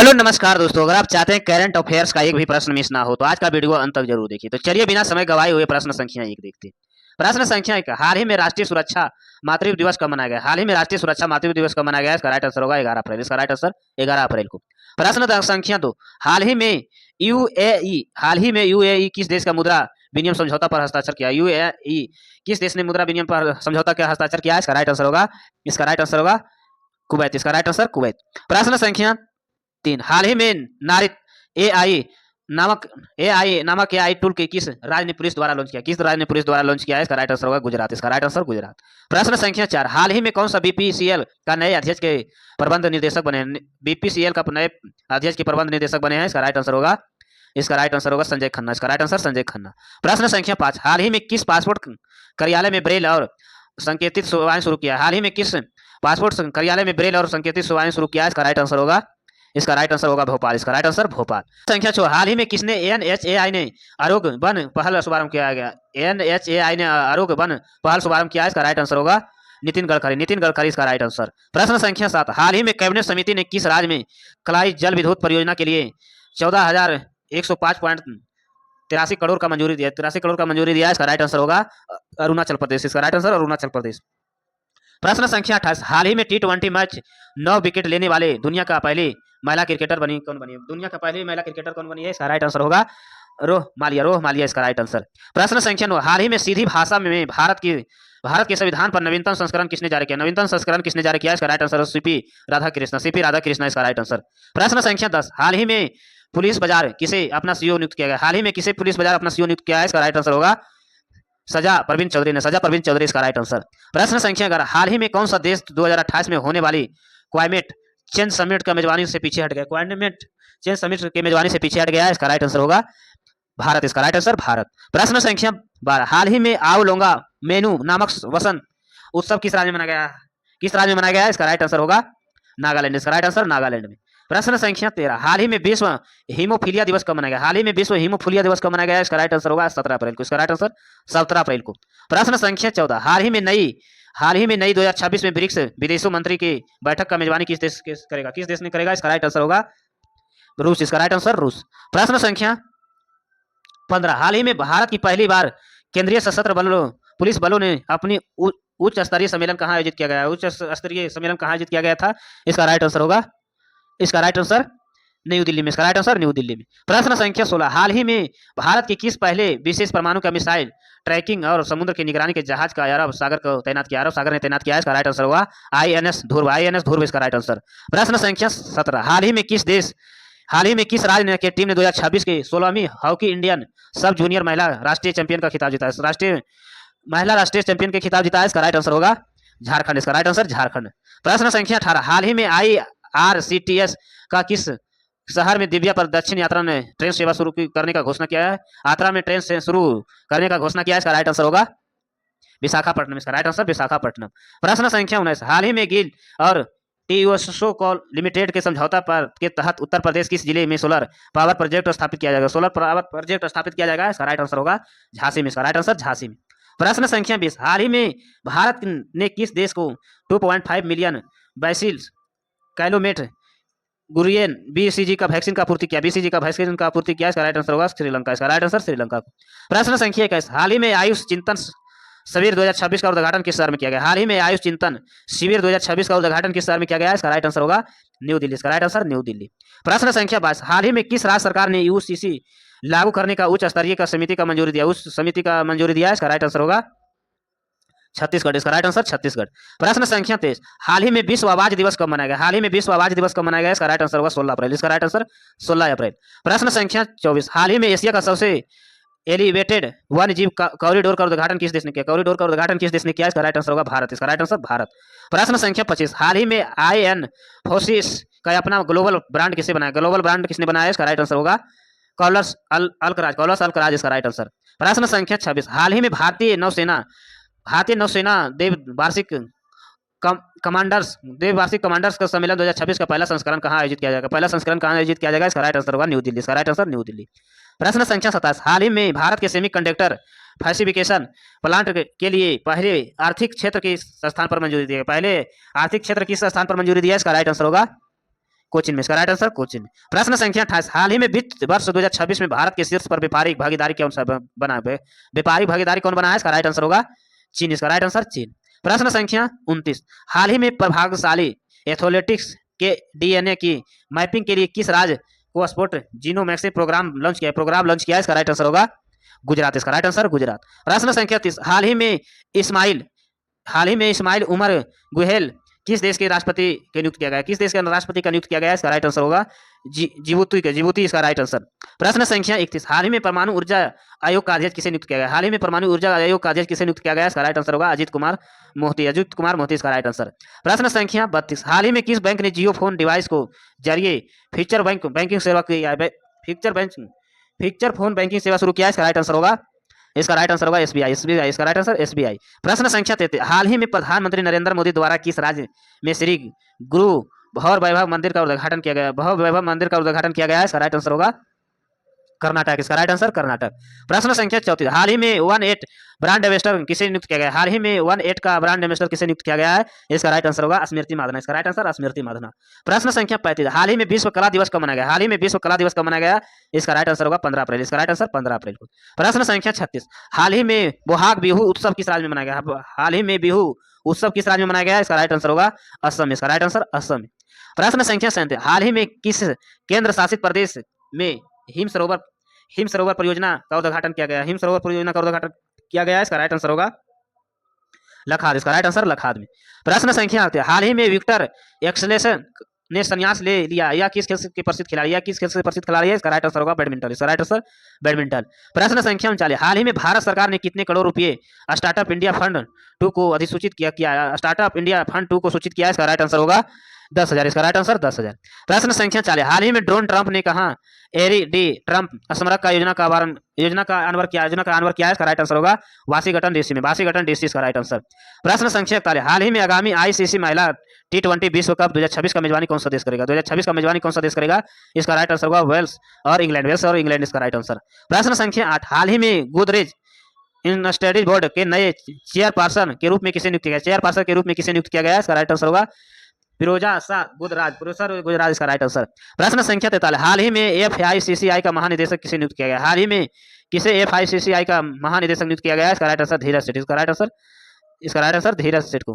Hello नमस्कार दोस्तों, अगर आप चाहते हैं करंट अफेयर्स का एक भी प्रश्न मिस ना हो तो आज का वीडियो अंत तक जरूर देखिए। तो चलिए बिना समय गवाए हुए प्रश्न संख्या 1 देखते हैं। प्रश्न संख्या 1, हाल ही में राष्ट्रीय सुरक्षा मातृत्व दिवस कब मनाया गया? हाल ही में राष्ट्रीय सुरक्षा मातृत्व दिवस कब मनाया गया? इसका राइट आंसर होगा 11 अप्रैल। इसका राइट आंसर 11 अप्रैल को। प्रश्न संख्या 2, हाल ही में यूएई किस देश का मुद्रा विनिमय समझौता पर हस्ताक्षर किया? यूएई किस देश ने मुद्रा विनिमय पर समझौता का हस्ताक्षर किया? इसका राइट आंसर होगा कुवैत। इसका राइट आंसर कुवैत। प्रश्न संख्या 3, हाल ही में नारित एआई नामक एआई टूल के किस राज्य ने पुलिस द्वारा लॉन्च किया? किस राज्य ने पुलिस द्वारा लॉन्च किया है? इसका राइट आंसर होगा गुजरात। इसका राइट आंसर गुजरात। प्रश्न संख्या 4, हाल ही में कौन सा बीपीसीएल का नए अध्यक्ष के प्रबंध निर्देशक बने? बीपीसीएल का नए अध्यक्ष के प्रबंध निर्देशक बने हैं? इसका राइट आंसर होगा संजय खन्ना। इसका राइट आंसर संजय खन्ना। प्रश्न संख्या 5, हाल ही में किस पासपोर्ट कार्यालय में ब्रेल और संकेतित सेवाएं शुरू किया? हाल ही में किस पासपोर्ट कार्यालय में ब्रेल और संकेतित सेवाएं शुरू किया? इसका राइट आंसर होगा भोपाल। इसका राइट आंसर भोपाल। संख्या 6, हाल ही में किसने एनएचएआई ने आरोग्य वन पहल शुभारंभ किया गया? एनएचएआई ने आरोग्य वन पहल शुभारंभ किया है? इसका राइट आंसर होगा नितिन गडकरी। इसका राइट आंसर। प्रश्न संख्या 7, हाल ही में कैबिनेट समिति ने किस राज्य में कलाई जल विद्युत परियोजना के लिए 14,105.83 करोड़ का मंजूरी दिया? 83 करोड़ का मंजूरी दिया है? इसका राइट आंसर होगा अरुणाचल प्रदेश। इसका राइट आंसर अरुणाचल प्रदेश। प्रश्न संख्या 28, हाल ही में टी20 मैच 9 विकेट लेने वाले दुनिया का पहली महिला क्रिकेटर कौन बनी? दुनिया का पहली महिला क्रिकेटर कौन बनी है? इसका राइट आंसर होगा रोह मालिया। इसका राइट आंसर। प्रश्न संख्या 9, हाल ही में सीधी भाषा में भारत के संविधान पर नवीनतम संस्करण किसने जारी किया? नवीनतम संस्करण किसने जारी किया? इसका राइट आंसर सीपी राधाकृष्ण। इसका राइट आंसर। प्रश्न संख्या 10, हाल ही में पुलिस बाजार किसे अपना सीईओ नियुक्त किया गया? हाल ही में किसे पुलिस बाजार अपना सीईओ नियुक्त किया है? इसका राइट आंसर होगा सजा परवीन चौधरी। इसका राइट आंसर। प्रश्न संख्या 11, हाल ही में कौन सा देश 2028 में होने वाली क्लाइमेट चेंज समिट का मेजबानी से पीछे हट गया? क्लाइमेट चेंज समिट के मेजबानी से पीछे हट गया है? इसका राइट आंसर होगा भारत। इसका राइट आंसर भारत। प्रश्न संख्या 12, हाल ही में आओलोंगा मेनू नामक वसंत उत्सव किस राज्य में मनाया गया है? इसका राइट आंसर होगा नागालैंड। इसका राइट आंसर नागालैंड में। प्रश्न संख्या 13, हाल ही में विश्व हीमोफीलिया दिवस कब मनाया गया? हाल ही में विश्व हीमोफीलिया दिवस कब मनाया गया है? इसका राइट आंसर होगा 17 अप्रैल को। इसका राइट आंसर 17 अप्रैल को। प्रश्न संख्या 14, हाल ही में नई 2026 में ब्रिक्स विदेशों मंत्री की बैठक का मेजबानी किस देश ने करेगा? इसका राइट आंसर होगा रूस। इसका राइट आंसर रूस। प्रश्न संख्या 15, हाल ही में भारत की पहली बार केंद्रीय सशस्त्र पुलिस बलों ने अपनी उच्च स्तरीय सम्मेलन कहाँ आयोजित किया गया था? इसका राइट आंसर न्यू दिल्ली में। इसका राइट आंसर न्यू दिल्ली में। प्रश्न संख्या 16, हाल ही में भारत की किस पहले विशेष परमाणु का मिसाइल ट्रैकिंग और समुद्र की निगरानी के जहाज का अरब सागर ने तैनात किया है? इसका राइट आंसर होगा आईएनएस ध्रुव। इसका राइट आंसर। प्रश्न संख्या 17, हाल ही में किस राज्य की टीम ने 2026 के 16वीं हॉकी इंडियन सब जूनियर महिला राष्ट्रीय चैंपियन का खिताब जीता है? महिला राष्ट्रीय चैंपियन के खिताब जीता है? इसका राइट आंसर होगा झारखंड। इसका राइट आंसर झारखंड। प्रश्न संख्या 18, हाल ही में IRCTS का किस शहर में दिव्या प्रदक्षिण यात्रा ने ट्रेन सेवा शुरू करने का घोषणा किया है? यात्रा में ट्रेन से शुरू करने का घोषणा किया है? इसका राइट आंसर होगा विशाखापट्टनम। इसका राइट आंसर विशाखापट्टनम। प्रश्न संख्या 19, हाल ही में गिल और टीयूएसओ कॉल लिमिटेड के समझौता के तहत उत्तर प्रदेश किस जिले में सोलर पावर प्रोजेक्ट स्थापित किया जाएगा? इसका राइट आंसर होगा झांसी में। इसका राइट आंसर झांसी में। प्रश्न संख्या 20, हाल ही में भारत ने किस देश को 2.5 मिलियन बैसिल्स कैलोमेट गुरियन बीसीजी का वैक्सीन का आपूर्ति किया? इसका राइट आंसर होगा श्रीलंका। इसका राइट आंसर श्रीलंका को। प्रश्न संख्या 21, हाल ही में आयुष चिंतन शिविर 2026 का उद्घाटन किस शहर में किया गया? हाल ही में आयुष चिंतन शिविर 2026 का उद्घाटन किस शहर में किया गया? इसका राइट आंसर होगा न्यू दिल्ली। इसका राइट आंसर न्यू दिल्ली। प्रश्न संख्या 22, हाल ही में किस राज्य सरकार ने यूसीसी लागू करने का उच्च स्तरीय समिति का मंजूरी दिया? इसका राइट आंसर होगा छत्तीसगढ़। इसका राइट आंसर छत्तीसगढ़। प्रश्न संख्या 23, हाल ही में विश्व आवाज दिवस कब मनाया गया? इसका राइट आंसर होगा 16 अप्रैल। इसका राइट आंसर 16 अप्रैल। प्रश्न संख्या 24, हाल ही में एशिया का सबसे एलिवेटेड वन जीव कॉरिडोर का उद्घाटन किस देश ने किया? इसका राइट आंसर होगा भारत। इसका राइट आंसर भारत। प्रश्न संख्या 25, हाल ही में INFOSIS का अपना ग्लोबल ब्रांड किसने बनाया? इसका राइट आंसर होगा कॉलर्स अल्कराज। इसका राइट आंसर। प्रश्न संख्या 26, हाल ही में भारतीय नौसेना द्विवार्षिक कमांडर्स का सम्मेलन 2026 का पहला संस्करण कहाँ आयोजित किया जाएगा? इसका राइट आंसर होगा न्यू दिल्ली। इसका राइट आंसर न्यू दिल्ली। प्रश्न संख्या 27, हाल ही में भारत के सेमीकंडक्टर फैसिफिकेशन प्लांट के लिए पहले आर्थिक क्षेत्र किस स्थान पर मंजूरी दी है? इसका राइट आंसर होगा कोचिन में, इसका राइट आंसर कोचिन में। प्रश्न संख्या 28, हाल ही में वित्त वर्ष 2026 में भारत के शीर्ष पर व्यापारिक भागीदारी कौन सा बना है? व्यापारिक भागीदारी कौन बना है? इसका राइट आंसर होगा चीन, इसका राइट आंसर चीन। प्रश्न संख्या 29, हाल ही में प्रभावशाली एथलेटिक्स के डीएनए की मैपिंग के लिए किस राज्य को स्पोर्ट जीनोमिक्स प्रोग्राम लॉन्च किया? प्रोग्राम लॉन्च किया है, इसका राइट आंसर होगा गुजरात, इसका राइट आंसर गुजरात। प्रश्न संख्या 30, हाल ही में इस्माइल उमर गुहेल किस देश के राष्ट्रपति के नियुक्त किया गया? किस देश के राष्ट्रपति का नियुक्त किया गया? इसका राइट आंसर होगा जिबूती, इसका राइट आंसर। प्रश्न संख्या 31, हाल ही में परमाणु ऊर्जा आयोग का अध्यक्ष किसे नियुक्त किया गया? हाल ही में परमाणु ऊर्जा आयोग का अध्यक्ष किसे नियुक्त किया गया? इसका राइट आंसर होगा अजीत कुमार मोहती, इसका राइट आंसर। प्रश्न संख्या 32, हाल ही में किस बैंक ने जियो फोन डिवाइस को जरिए फीचर फोन बैंकिंग सेवा शुरू किया? इसका राइट आंसर होगा एसबीआई, इसका राइट आंसर एसबीआई। प्रश्न संख्या 33, हाल ही में प्रधानमंत्री नरेंद्र मोदी द्वारा किस राज्य में श्री गुरु भौर वैभव मंदिर का उद्घाटन किया गया? इसका राइट आंसर होगा कर्नाटक, इसका राइट आंसर कर्नाटक। प्रश्न संख्या 34, हाल ही में 18 ब्रांड एम्बेसडर किसे नियुक्त किया गया? हाल ही में 18 का ब्रांड एम्बेसडर किसे नियुक्त किया गया है? इसका राइट आंसर होगा स्मृति माधना, इसका राइट आंसर स्मृति माधना। प्रश्न संख्या 35, हाल ही में विश्व कला दिवस कब मनाया गया? इसका राइट आंसर होगा 15 अप्रैल, इसका राइट आंसर 15 अप्रैल को। प्रश्न संख्या 36, हाल ही में बोहाग बिहू उत्सव किस राज्य में मनाया गया? हाल ही में बिहू उत्सव किस राज्य में मनाया गया? इसका राइट आंसर होगा असम, इसका राइट आंसर असम। प्रश्न संख्या 37, हाल ही में किस केंद्र शासित प्रदेश में हिम सरोवर परियोजना का उद्घाटन किया गया? इसका राइट आंसर होगा लखाद, इसका राइट आंसर लखाद में। प्रश्न संख्या 38, हाल ही में विक्टर एक्सेलेसन ने संन्यास ले लिया या किस खेल से प्रसिद्ध खिलाड़ी है? इसका राइट आंसर होगा बैडमिंटन, इसका राइट आंसर बैडमिंटन। प्रश्न संख्या 39, हाल ही में भारत सरकार ने कितने करोड़ रुपए स्टार्टअप इंडिया फंड 2 को अधिसूचित किया? स्टार्टअप इंडिया फंड 2 को सूचित किया है, इसका राइट आंसर होगा 10,000, इसका राइट आंसर 10,000। प्रश्न संख्या 40, हाल ही में डोनाल्ड ट्रंप ने कहा एरी डी ट्रंप स्मारक का योजना का अनावरण किया है? इसका राइट आंसर होगा वाशिंगटन डीसी में, इसका राइट आंसर। प्रश्न संख्या 41, हाल ही में आगामी आईसीसी महिला T20 विश्व कप 2026 का मेजबानी कौन सा देश करेगा? इसका राइट आंसर होगा वेल्स और इंग्लैंड, इसका राइट आंसर। प्रश्न संख्या 8, हाल ही में गोदरेज इंडस्ट्रीज बोर्ड के नए चेयरपर्सन के रूप में किसे नियुक्त किया गया? इसका राइट आंसर होगा फिरोजा शाह गुजराज, इसका राइट आंसर। प्रश्न संख्या 43, हाल ही में FICCI का महानिदेशक किसे नियुक्त किया गया? हाल ही में किसे FICCI का महानिदेशक नियुक्त किया गया? इसका राइट आंसर धीरज सेठ, इसका राइट आंसर धीरज सेठ को।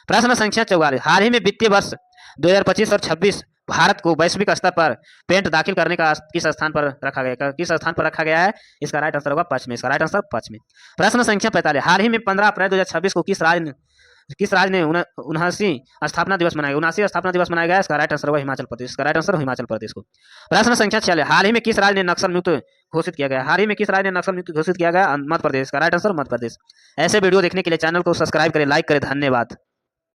प्रश्न संख्या 44, हाल ही में वित्तीय वर्ष 2025 और 26 भारत को वैश्विक स्तर पर पेटेंट दाखिल करने का किस स्थान पर रखा गया है? इसका राइट आंसर होगा 5 में, इसका राइट आंसर 5 में। प्रश्न संख्या 45, हाल ही में 15 अप्रैल 2026 को किस राज्य ने 79 स्थापना दिवस मनाया गया? इसका राइट आंसर होगा हिमाचल प्रदेश, इसका राइट आंसर हिमाचल प्रदेश को। प्रश्न संख्या 46, हाल ही में किस राज्य ने नक्सल मुक्त घोषित किया गया? मध्य प्रदेश, इसका राइट आंसर मध्य प्रदेश। ऐसे वीडियो देखने के लिए चैनल को सब्सक्राइब करें, लाइक करें, धन्यवाद।